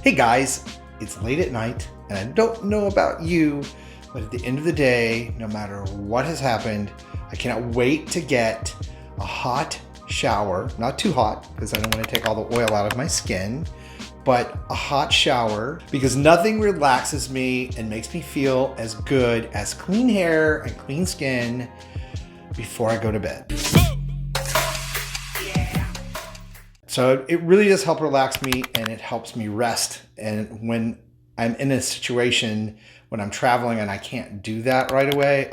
Hey guys, it's late at night and I don't know about you, but at the end of the day, no matter what has happened, I cannot wait to get a hot shower, not too hot because I don't want to take all the oil out of my skin, but a hot shower because nothing relaxes me and makes me feel as good as clean hair and clean skin before I go to bed. So it really does help relax me and it helps me rest. And when I'm in a situation when I'm traveling and I can't do that right away,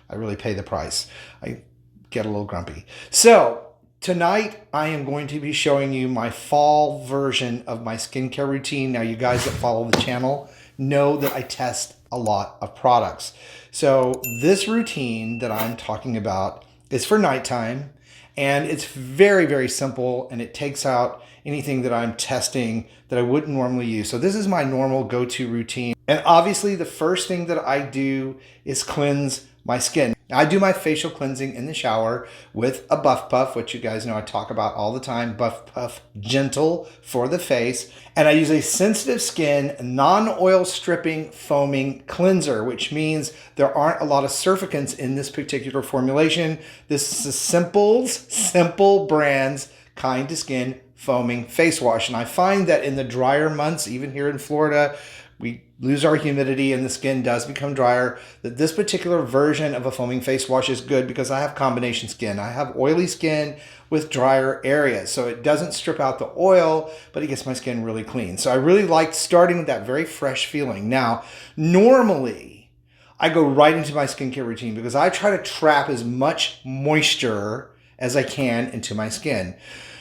I really pay the price. I get a little grumpy. So tonight I am going to be showing you my fall version of my skincare routine. Now you guys that follow the channel know that I test a lot of products. So this routine that I'm talking about is for nighttime. And it's very, very simple, and it takes out anything that I'm testing that I wouldn't normally use. So this is my normal go-to routine. And obviously the first thing that I do is cleanse my skin. I do my facial cleansing in the shower with a Buff Puff, which you guys know I talk about all the time. Buff Puff Gentle for the face. And I use a sensitive skin, non-oil stripping foaming cleanser, which means there aren't a lot of surfactants in this particular formulation. This is Simple Brands Kind to Skin foaming face wash. And I find that in the drier months, even here in Florida, we lose our humidity and the skin does become drier, that this particular version of a foaming face wash is good because I have combination skin. I have oily skin with drier areas. So it doesn't strip out the oil, but it gets my skin really clean. So I really like starting with that very fresh feeling. Now, normally I go right into my skincare routine because I try to trap as much moisture as I can into my skin.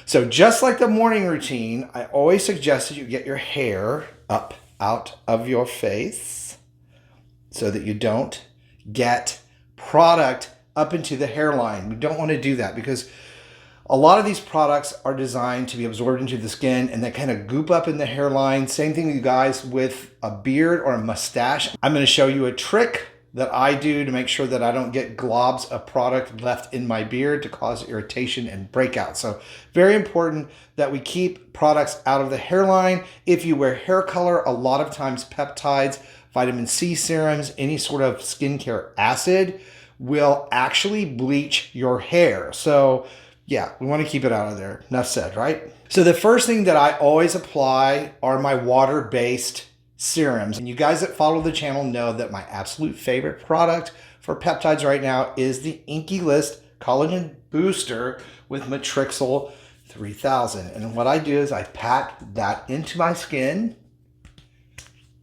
So just like the morning routine, I always suggest that you get your hair up out of your face so that you don't get product up into the hairline. We don't want to do that because a lot of these products are designed to be absorbed into the skin and they kind of goop up in the hairline. Same thing with you guys with a beard or a mustache. I'm going to show you a trick that I do to make sure that I don't get globs of product left in my beard to cause irritation and breakout. So very important that we keep products out of the hairline. If you wear hair color, a lot of times peptides, vitamin C serums, any sort of skincare acid will actually bleach your hair. So yeah, we want to keep it out of there. Enough said, right? So the first thing that I always apply are my water-based serums. And you guys that follow the channel know that my absolute favorite product for peptides right now is the Inky List Collagen Booster with Matrixyl 3000. And what I do is I pack that into my skin,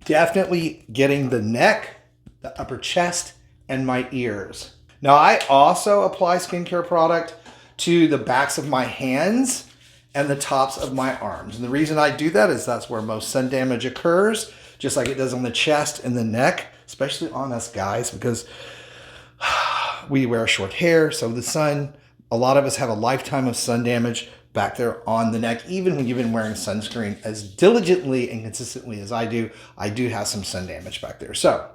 definitely getting the neck, the upper chest, and my ears. Now I also apply skincare product to the backs of my hands and the tops of my arms. And the reason I do that is that's where most sun damage occurs, just like it does on the chest and the neck, especially on us guys, because we wear short hair. So the sun, a lot of us have a lifetime of sun damage back there on the neck. Even when you've been wearing sunscreen as diligently and consistently as I do have some sun damage back there. So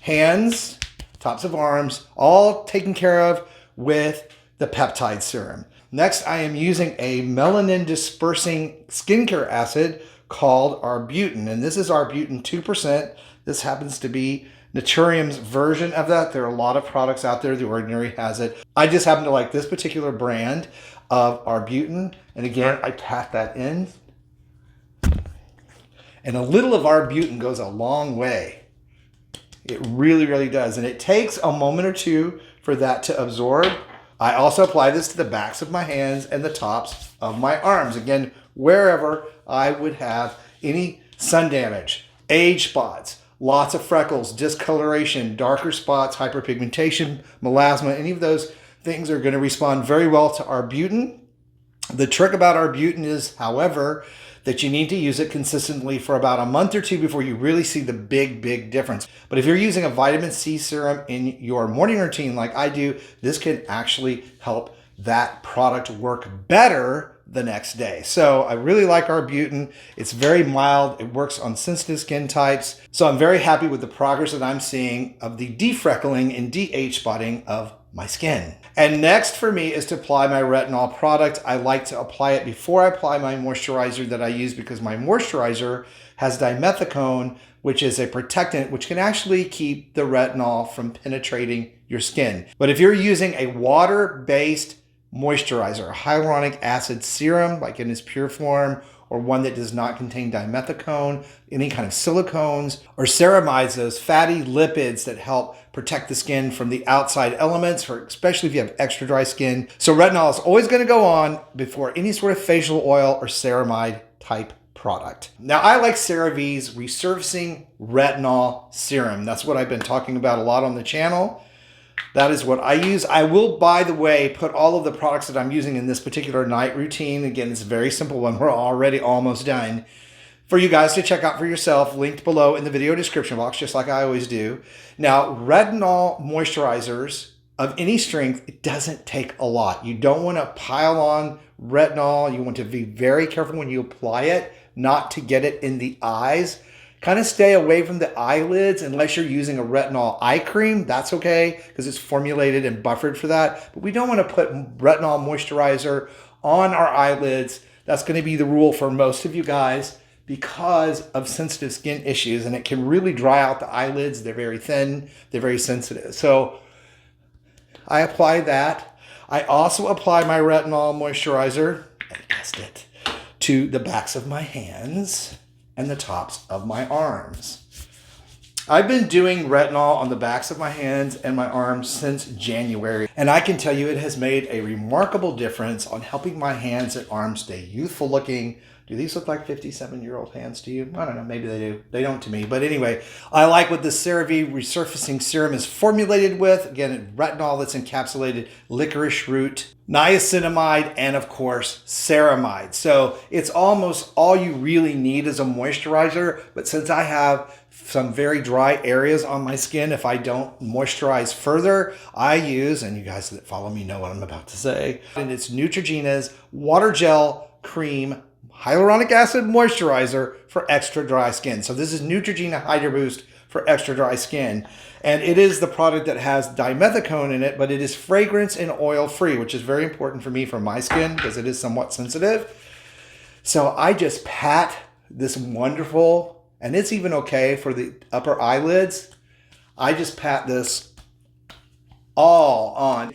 hands, tops of arms, all taken care of with the Peptide Serum. Next, I am using a melanin dispersing skincare acid called Arbutin, and this is Arbutin 2%. This happens to be Naturium's version of that. There are a lot of products out there. The Ordinary has it. I just happen to like this particular brand of Arbutin, and again, I pat that in. And a little of Arbutin goes a long way. It really, really does, and it takes a moment or two for that to absorb. I also apply this to the backs of my hands and the tops of my arms. Again, wherever I would have any sun damage, age spots, lots of freckles, discoloration, darker spots, hyperpigmentation, melasma, any of those things are going to respond very well to Arbutin. The trick about Arbutin is, however, that you need to use it consistently for about a month or two before you really see the big difference. But if you're using a vitamin C serum in your morning routine like I do, this can actually help that product work better the next day. So I really like Arbutin. It's very mild. It works on sensitive skin types. So I'm very happy with the progress that I'm seeing of the defreckling and de-age spotting of my skin. And next for me is to apply my retinol product. I like to apply it before I apply my moisturizer that I use because my moisturizer has dimethicone, which is a protectant which can actually keep the retinol from penetrating your skin. But if you're using a water-based moisturizer, a hyaluronic acid serum, like in its pure form, or one that does not contain dimethicone, any kind of silicones, or ceramides, those fatty lipids that help protect the skin from the outside elements, especially if you have extra dry skin. So retinol is always going to go on before any sort of facial oil or ceramide type product. Now, I like CeraVe's Resurfacing Retinol Serum. That's what I've been talking about a lot on the channel. That is what I use. I will, by the way, put all of the products that I'm using in this particular night routine. Again, it's a very simple one. We're already almost done. For you guys to check out for yourself, linked below in the video description box, just like I always do. Now, retinol moisturizers of any strength, it doesn't take a lot. You don't want to pile on retinol. You want to be very careful when you apply it, not to get it in the eyes. Kind of stay away from the eyelids unless you're using a retinol eye cream. That's okay because it's formulated and buffered for that. But we don't want to put retinol moisturizer on our eyelids. That's going to be the rule for most of you guys because of sensitive skin issues, and it can really dry out the eyelids. They're very thin. They're very sensitive. So I apply that. I also apply my retinol moisturizer, I guessed it, to the backs of my hands and the tops of my arms. I've been doing retinol on the backs of my hands and my arms since January, and I can tell you it has made a remarkable difference on helping my hands and arms stay youthful looking. Do these look like 57-year-old hands to you? I don't know, maybe they do. They don't to me. But anyway, I like what the CeraVe Resurfacing Serum is formulated with. Again, retinol that's encapsulated licorice root, niacinamide, and of course, ceramide. So it's almost all you really need as a moisturizer. But since I have some very dry areas on my skin, if I don't moisturize further, I use, and you guys that follow me know what I'm about to say, and it's Neutrogena's Water Gel Cream Hyaluronic Acid Moisturizer for extra dry skin. So this is Neutrogena Hydro Boost for extra dry skin. And it is the product that has dimethicone in it, but it is fragrance and oil free, which is very important for me for my skin because it is somewhat sensitive. So I just pat this wonderful, and it's even okay for the upper eyelids. I just pat this all on.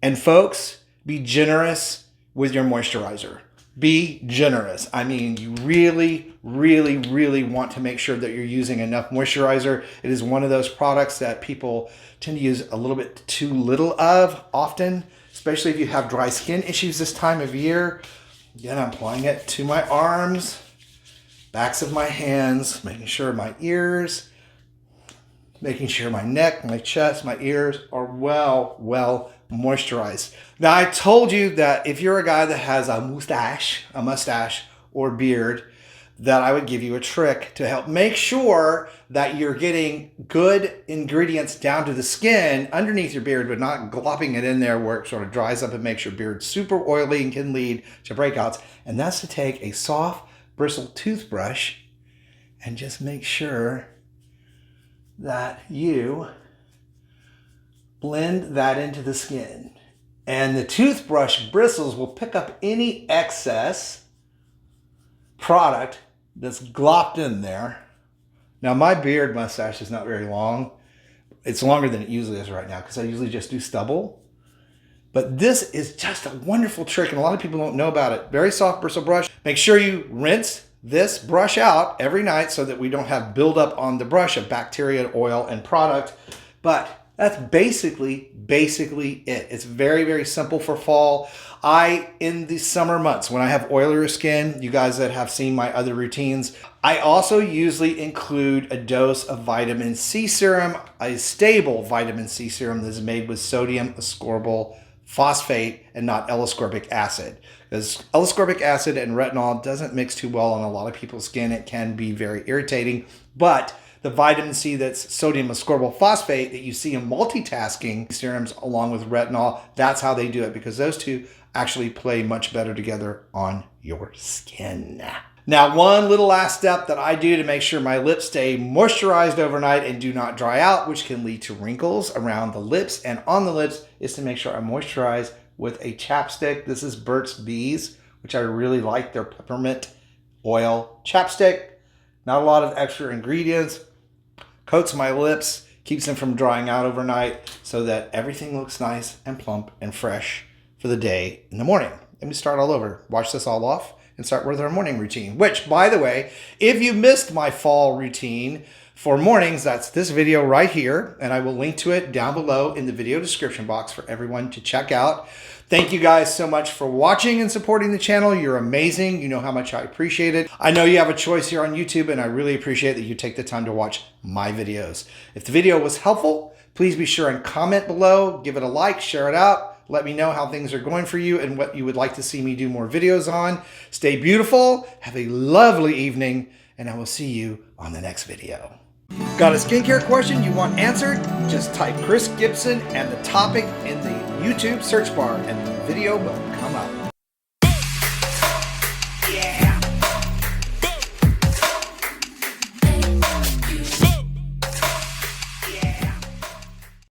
And folks, be generous with your moisturizer. Be generous. I mean, you really, really, really want to make sure that you're using enough moisturizer. It is one of those products that people tend to use a little bit too little of often, especially if you have dry skin issues this time of year. Again, I'm applying it to my arms, backs of my hands, making sure my ears, making sure my neck, my chest, my ears are well moisturized. Now, I told you that if you're a guy that has a mustache or beard, that I would give you a trick to help make sure that you're getting good ingredients down to the skin underneath your beard, but not glopping it in there where it sort of dries up and makes your beard super oily and can lead to breakouts. And that's to take a soft bristle toothbrush and just make sure that you blend that into the skin. And the toothbrush bristles will pick up any excess product that's glopped in there. Now, my beard mustache is not very long. It's longer than it usually is right now because I usually just do stubble. But this is just a wonderful trick, and a lot of people don't know about it. Very soft bristle brush. Make sure you rinse this brush out every night so that we don't have buildup on the brush of bacteria, oil, and product. But that's basically it. It's very, very simple for fall. In the summer months, when I have oilier skin, you guys that have seen my other routines, I also usually include a dose of vitamin C serum, a stable vitamin C serum that is made with sodium ascorbyl phosphate and not L-ascorbic acid. Because L-ascorbic acid and retinol doesn't mix too well on a lot of people's skin. It can be very irritating, but the vitamin C that's sodium ascorbyl phosphate that you see in multitasking serums along with retinol, that's how they do it because those two actually play much better together on your skin. Now, one little last step that I do to make sure my lips stay moisturized overnight and do not dry out, which can lead to wrinkles around the lips and on the lips, is to make sure I moisturize with a chapstick. This is Burt's Bees, which I really like, their peppermint oil chapstick. Not a lot of extra ingredients. Coats my lips, keeps them from drying out overnight so that everything looks nice and plump and fresh for the day in the morning. Let me start all over. Wash this all off and start with our morning routine, which, by the way, if you missed my fall routine for mornings, that's this video right here, and I will link to it down below in the video description box for everyone to check out. Thank you guys so much for watching and supporting the channel. You're amazing. You know how much I appreciate it. I know you have a choice here on YouTube, and I really appreciate that you take the time to watch my videos. If the video was helpful, please be sure and comment below, give it a like, share it out. Let me know how things are going for you and what you would like to see me do more videos on. Stay beautiful, have a lovely evening, and I will see you on the next video. Got a skincare question you want answered? Just type Chris Gibson and the topic in the YouTube search bar and the video will come up.